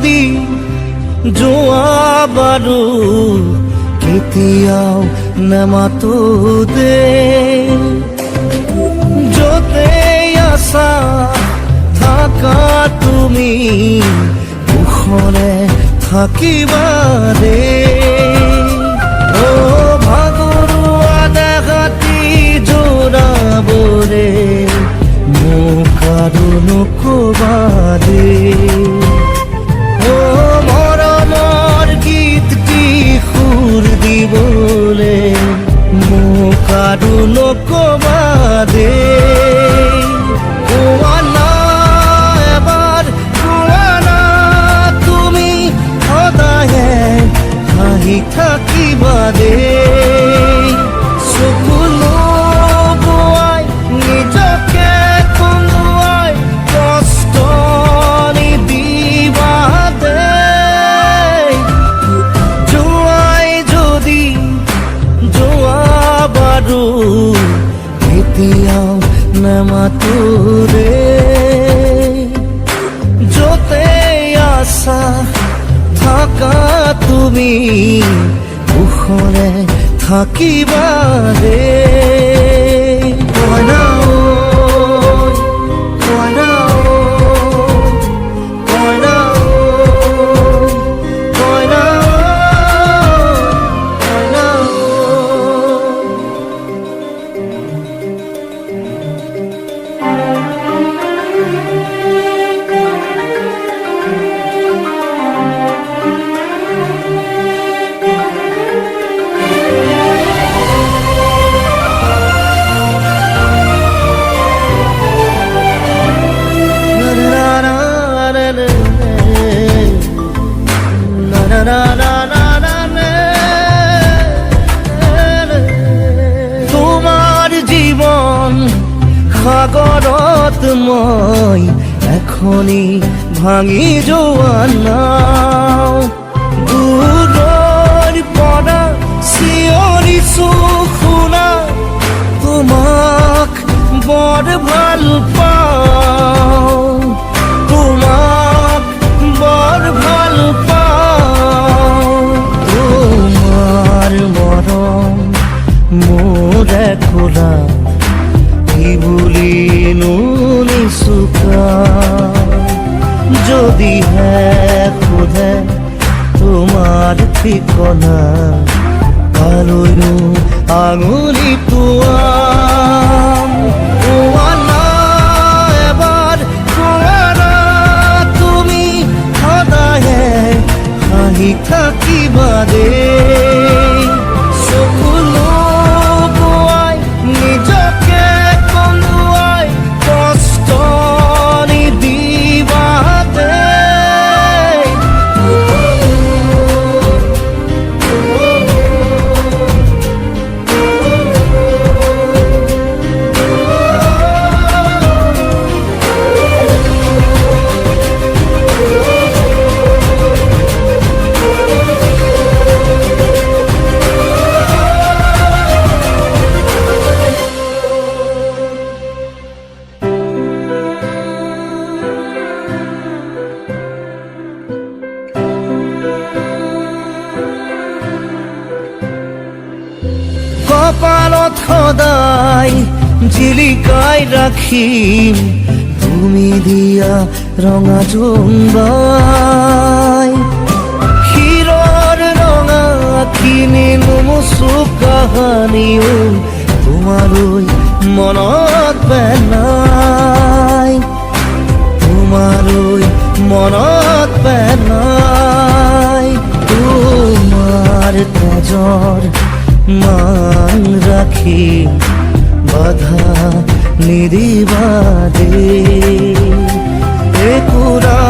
যদি যোৱা বাৰু কেতিয়াও নেমাতো দে য'তে আছা থাকা তুমি কুশলে থাকিবা দে ও ভাগৰুৱা দেহাতি জোৰাবৰে মোক আৰু নকবা দে ও মৰমৰ গীতটি সুৰ দিবলে মোক আৰু নকবা দে থাকিবা দে চকুলো বোৱাই নিজকে কন্দুৱাই কষ্ট নিদিবা দে যোৱাই যদি যোৱা বাৰু কেতিয়াও নেমাতো ৰে য'তে আছা থাকা তুমি কুশলে থাকিবা দে কইনা কইনা কইনা কইনা তোমার জীবন সাগৰত মই এখনি ভাঙি যোৱা নাও দূৰৰ পৰা চিঞৰিছো শুনা তোমাক বৰ ভাল পাওঁ তোমাক বৰ ভাল পাওঁ তোমাৰ মৰম মোৰ খোলা কি বুলি নিচুকা যদিহে সোধে তোমাৰ ঠিকনা কালৈনো আঙুলি তোৱাম এবাৰ কোৱা তুমি সদায়ে হাঁহি থাকিবা দে চকুলো বোৱাই নিজকে কন্দুৱাই কষ্ট নিদিবা দে কপালত সদায় জিলিকাই ৰাখিম তুমি দিয়া ৰঙা জোনবাই ক্ষীৰৰ ৰঙা কিনি নুমুচু কাহানিও তোমালৈ মনত পেলাই তোমালৈ মনত পেলাই তোমাৰ তেজৰ মান ৰাখি বাধা নিদিবা দে একুৰা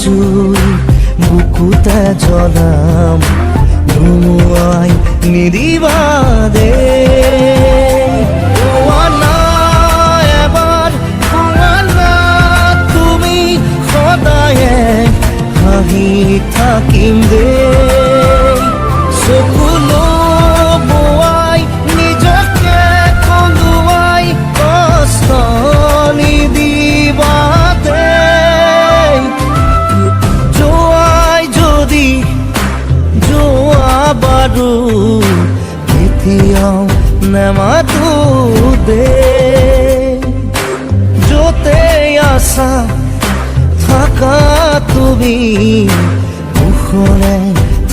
জুই বুকুতে জ্বলাম ধুমুৱাই নিদিবা দে এবাৰ তুমি সদায়ে হাঁহি থাকিম দে চকুলো বোৱাই নিজকে কন্দুৱাই কষ্ট নিদিবা দে বেমাৰটো দে য'তে আছা থাকা তুমি কুশলে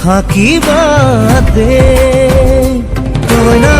থাকিবা দে কইনা